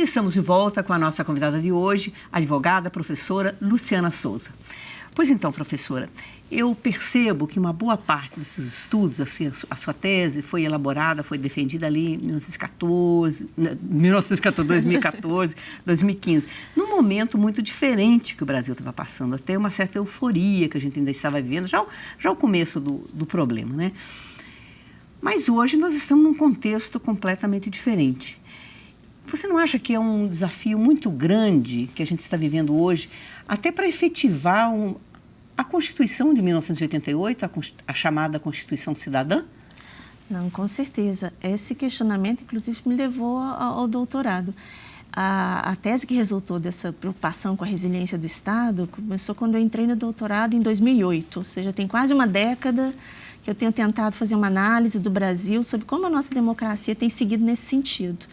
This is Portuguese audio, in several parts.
Estamos de volta com a nossa convidada de hoje, a advogada, professora Luciana Souza. Pois então, professora, eu percebo que uma boa parte desses estudos, assim, a sua tese foi elaborada, foi defendida ali em 2014, 2015, num momento muito diferente que o Brasil estava passando, até uma certa euforia que a gente ainda estava vivendo, já o começo do problema, né? Mas hoje nós estamos num contexto completamente diferente. Você não acha que é um desafio muito grande que a gente está vivendo hoje, até para efetivar a Constituição de 1988, a chamada Constituição Cidadã? Não, com certeza. Esse questionamento, inclusive, me levou ao doutorado. A tese que resultou dessa preocupação com a resiliência do Estado começou quando eu entrei no doutorado em 2008, ou seja, tem quase uma década que eu tenho tentado fazer uma análise do Brasil sobre como a nossa democracia tem seguido nesse sentido.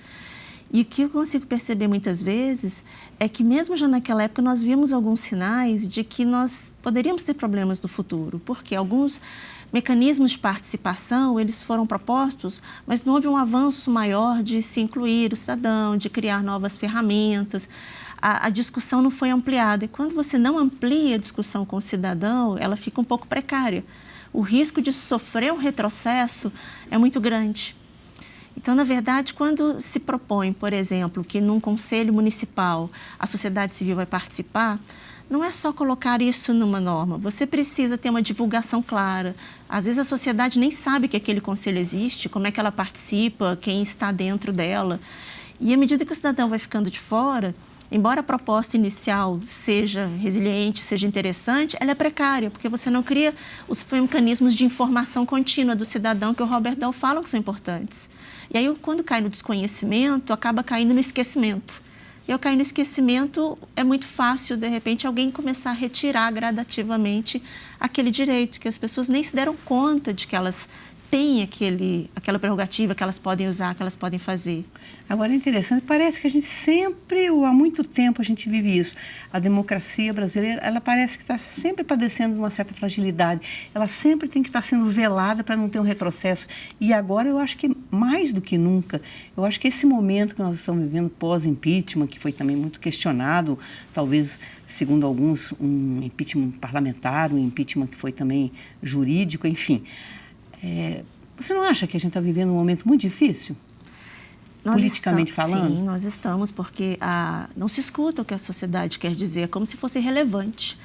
E o que eu consigo perceber muitas vezes é que mesmo já naquela época nós vimos alguns sinais de que nós poderíamos ter problemas no futuro, porque alguns mecanismos de participação, eles foram propostos, mas não houve um avanço maior de se incluir o cidadão, de criar novas ferramentas. A discussão não foi ampliada. E quando você não amplia a discussão com o cidadão, ela fica um pouco precária. O risco de sofrer um retrocesso é muito grande. Então, na verdade, quando se propõe, por exemplo, que num conselho municipal a sociedade civil vai participar, não é só colocar isso numa norma. Você precisa ter uma divulgação clara. Às vezes a sociedade nem sabe que aquele conselho existe, como é que ela participa, quem está dentro dela. E à medida que o cidadão vai ficando de fora, embora a proposta inicial seja resiliente, seja interessante, ela é precária, porque você não cria os mecanismos de informação contínua do cidadão que o Robert Dahl fala que são importantes. E aí, quando cai no desconhecimento, acaba caindo no esquecimento. E ao cair no esquecimento, é muito fácil, de repente, alguém começar a retirar gradativamente aquele direito, que as pessoas nem se deram conta de que elas têm aquela prerrogativa que elas podem usar, que elas podem fazer. Agora é interessante, parece que a gente sempre, ou há muito tempo, a gente vive isso. A democracia brasileira, ela parece que está sempre padecendo de uma certa fragilidade. Ela sempre tem que estar sendo velada para não ter um retrocesso. E agora eu acho que, mais do que nunca, eu acho que esse momento que nós estamos vivendo pós-impeachment, que foi também muito questionado, talvez, segundo alguns, um impeachment parlamentar, um impeachment que foi também jurídico, enfim. Você não acha que a gente está vivendo um momento muito difícil? Politicamente falando? Sim, nós estamos, porque não se escuta o que a sociedade quer dizer, é como se fosse irrelevante,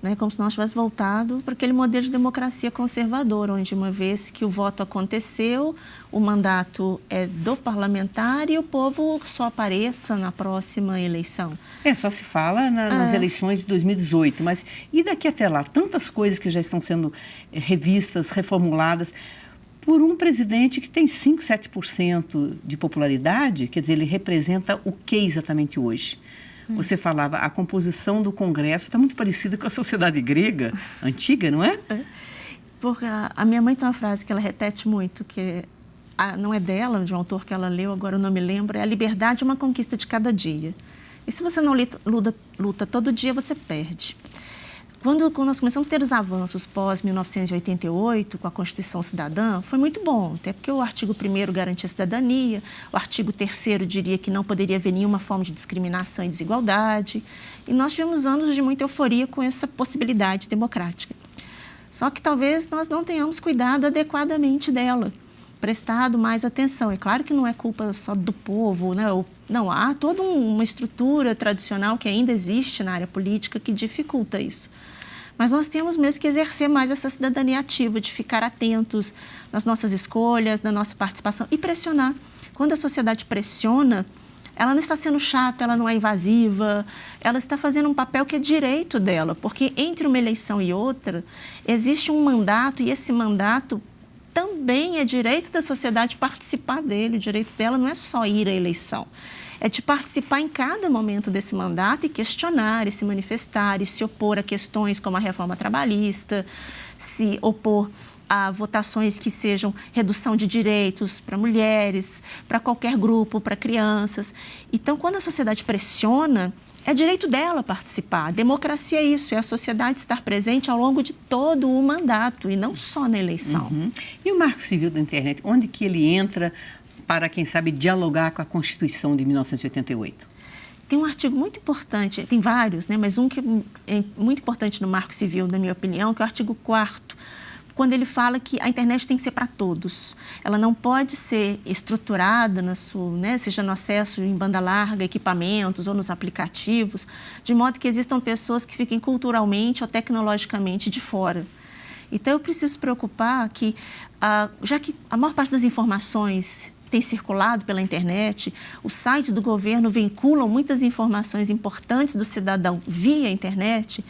né? Como se nós tivéssemos voltado para aquele modelo de democracia conservadora, onde uma vez que o voto aconteceu, o mandato é do parlamentar e o povo só apareça na próxima eleição. Só se fala nas eleições de 2018, mas e daqui até lá? Tantas coisas que já estão sendo revistas, reformuladas, por um presidente que tem 5, 7% de popularidade, quer dizer, ele representa o que exatamente hoje? Você falava, a composição do Congresso está muito parecida com a sociedade grega, antiga, não é? Porque a minha mãe tem uma frase que ela repete muito, que não é dela, de um autor que ela leu, agora eu não me lembro, é: a liberdade é uma conquista de cada dia. E se você não luta todo dia, você perde. Quando nós começamos a ter os avanços pós-1988, com a Constituição Cidadã, foi muito bom, até porque o artigo 1º garantia a cidadania, o artigo 3º diria que não poderia haver nenhuma forma de discriminação e desigualdade, e nós tivemos anos de muita euforia com essa possibilidade democrática. Só que talvez nós não tenhamos cuidado adequadamente dela, prestado mais atenção. É claro que não é culpa só do povo, né? Não, há toda uma estrutura tradicional que ainda existe na área política que dificulta isso. Mas nós temos mesmo que exercer mais essa cidadania ativa, de ficar atentos nas nossas escolhas, na nossa participação e pressionar. Quando a sociedade pressiona, ela não está sendo chata, ela não é invasiva, ela está fazendo um papel que é direito dela, porque entre uma eleição e outra existe um mandato e esse mandato também é direito da sociedade participar dele. O direito dela não é só ir à eleição, é de participar em cada momento desse mandato e questionar, e se manifestar, e se opor a questões como a reforma trabalhista, se opor a votações que sejam redução de direitos para mulheres, para qualquer grupo, para crianças. Então, quando a sociedade pressiona, é direito dela participar. A democracia é isso, é a sociedade estar presente ao longo de todo o mandato e não só na eleição. E o Marco Civil da Internet, onde que ele entra para, quem sabe, dialogar com a Constituição de 1988? Tem um artigo muito importante, tem vários, né, mas um que é muito importante no Marco Civil, na minha opinião, que é o artigo 4º, quando ele fala que a internet tem que ser para todos. Ela não pode ser estruturada, seja no acesso em banda larga, equipamentos ou nos aplicativos, de modo que existam pessoas que fiquem culturalmente ou tecnologicamente de fora. Então, eu preciso preocupar que, já que a maior parte das informações tem circulado pela internet, os sites do governo vinculam muitas informações importantes do cidadão via internet,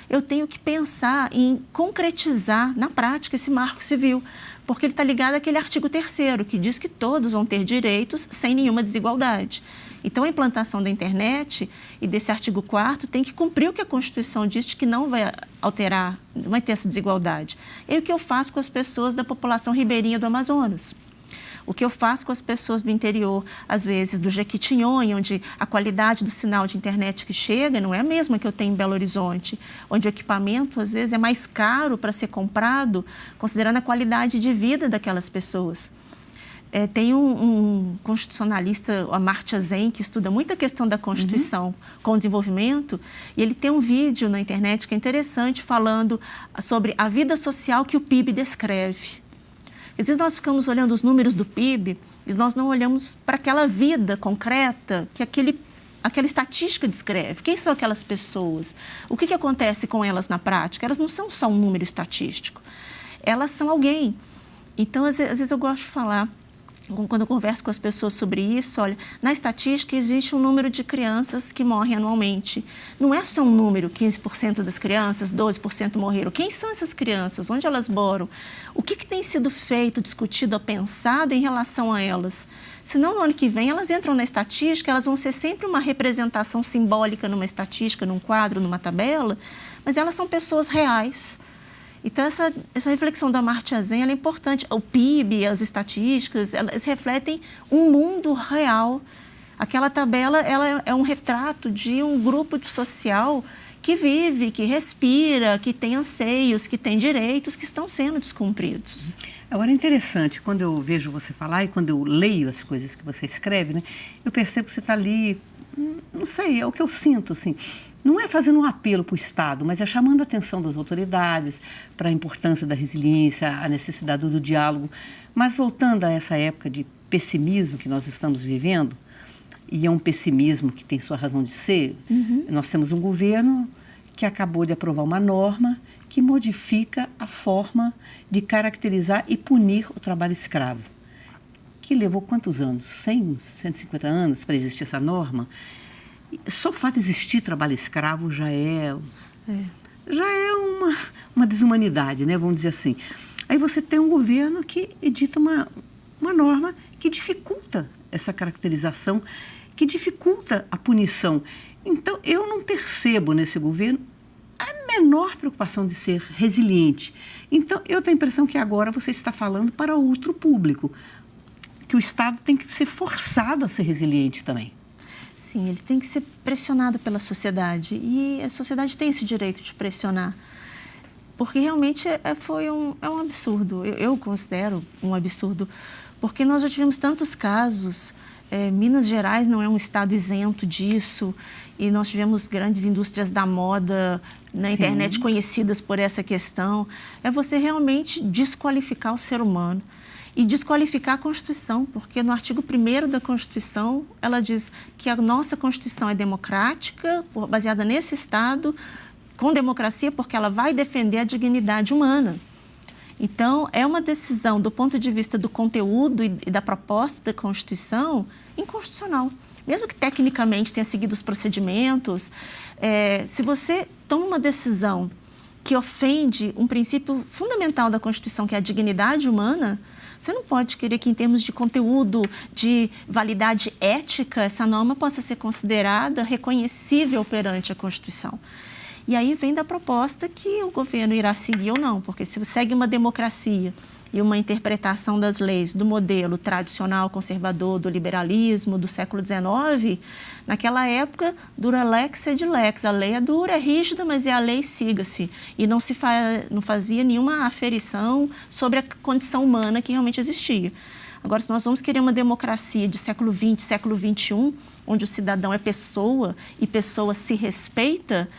eu tenho que pensar em concretizar na prática esse marco civil, porque ele está ligado àquele artigo 3º, que diz que todos vão ter direitos sem nenhuma desigualdade. Então, a implantação da internet e desse artigo 4º tem que cumprir o que a Constituição diz, de que não vai alterar, não vai ter essa desigualdade. E o que eu faço com as pessoas da população ribeirinha do Amazonas? O que eu faço com as pessoas do interior, às vezes, do Jequitinhonha, onde a qualidade do sinal de internet que chega não é a mesma que eu tenho em Belo Horizonte, onde o equipamento, às vezes, é mais caro para ser comprado, considerando a qualidade de vida daquelas pessoas. Tem um constitucionalista, o Amartya Sen, que estuda muito a questão da Constituição com o desenvolvimento, e ele tem um vídeo na internet que é interessante, falando sobre a vida social que o PIB descreve. Às vezes nós ficamos olhando os números do PIB e nós não olhamos para aquela vida concreta que aquela estatística descreve. Quem são aquelas pessoas? O que acontece com elas na prática? Elas não são só um número estatístico. Elas são alguém. Então, às vezes eu gosto de falar, quando eu converso com as pessoas sobre isso, olha, na estatística existe um número de crianças que morrem anualmente. Não é só um número, 15% das crianças, 12% morreram. Quem são essas crianças? Onde elas moram? O que tem sido feito, discutido ou pensado em relação a elas? Senão, no ano que vem, elas entram na estatística, elas vão ser sempre uma representação simbólica numa estatística, num quadro, numa tabela, mas elas são pessoas reais. Então, essa reflexão da Amartya Sen ela é importante. O PIB, as estatísticas, elas refletem um mundo real. Aquela tabela ela é um retrato de um grupo social que vive, que respira, que tem anseios, que tem direitos que estão sendo descumpridos. Agora, é interessante, quando eu vejo você falar e quando eu leio as coisas que você escreve, né, eu percebo que você está ali, não sei, é o que eu sinto, assim. Não é fazendo um apelo para o Estado, mas é chamando a atenção das autoridades para a importância da resiliência, a necessidade do diálogo. Mas voltando a essa época de pessimismo que nós estamos vivendo, e é um pessimismo que tem sua razão de ser, nós temos um governo que acabou de aprovar uma norma que modifica a forma de caracterizar e punir o trabalho escravo, que levou quantos anos? 100, 150 anos para existir essa norma? Só o fato de existir trabalho escravo já é uma desumanidade, né? Vamos dizer assim. Aí você tem um governo que edita uma norma que dificulta essa caracterização, que dificulta a punição. Então, eu não percebo nesse governo a menor preocupação de ser resiliente. Então, eu tenho a impressão que agora você está falando para outro público, que o Estado tem que ser forçado a ser resiliente também. Sim, ele tem que ser pressionado pela sociedade e a sociedade tem esse direito de pressionar, porque realmente é um absurdo, eu considero um absurdo, porque nós já tivemos tantos casos, Minas Gerais não é um estado isento disso e nós tivemos grandes indústrias da moda na internet conhecidas por essa questão, é você realmente desqualificar o ser humano. E desqualificar a Constituição, porque no artigo 1º da Constituição, ela diz que a nossa Constituição é democrática, baseada nesse Estado, com democracia, porque ela vai defender a dignidade humana. Então, é uma decisão, do ponto de vista do conteúdo e da proposta da Constituição, inconstitucional. Mesmo que tecnicamente tenha seguido os procedimentos, se você toma uma decisão que ofende um princípio fundamental da Constituição, que é a dignidade humana, você não pode querer que, em termos de conteúdo, de validade ética, essa norma possa ser considerada reconhecível perante a Constituição. E aí vem da proposta que o governo irá seguir ou não, porque se segue uma democracia e uma interpretação das leis do modelo tradicional conservador do liberalismo do século XIX, naquela época, dura lex sed lex, a lei é dura, é rígida, mas é a lei, siga-se. E não fazia nenhuma aferição sobre a condição humana que realmente existia. Agora, se nós vamos querer uma democracia de século XX, século XXI, onde o cidadão é pessoa e pessoa se respeita,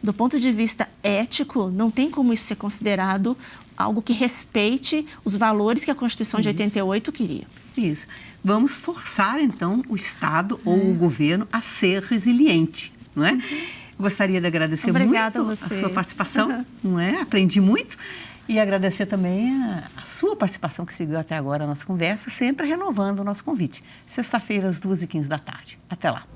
do ponto de vista ético, não tem como isso ser considerado algo que respeite os valores que a Constituição de 88 queria. Isso. Vamos forçar, então, o Estado ou o governo a ser resiliente, não é? Gostaria de agradecer Obrigada muito a você. sua participação, não é? Aprendi muito. E agradecer também a sua participação que seguiu até agora a nossa conversa, sempre renovando o nosso convite. Sexta-feira, às 2h15 da tarde. Até lá.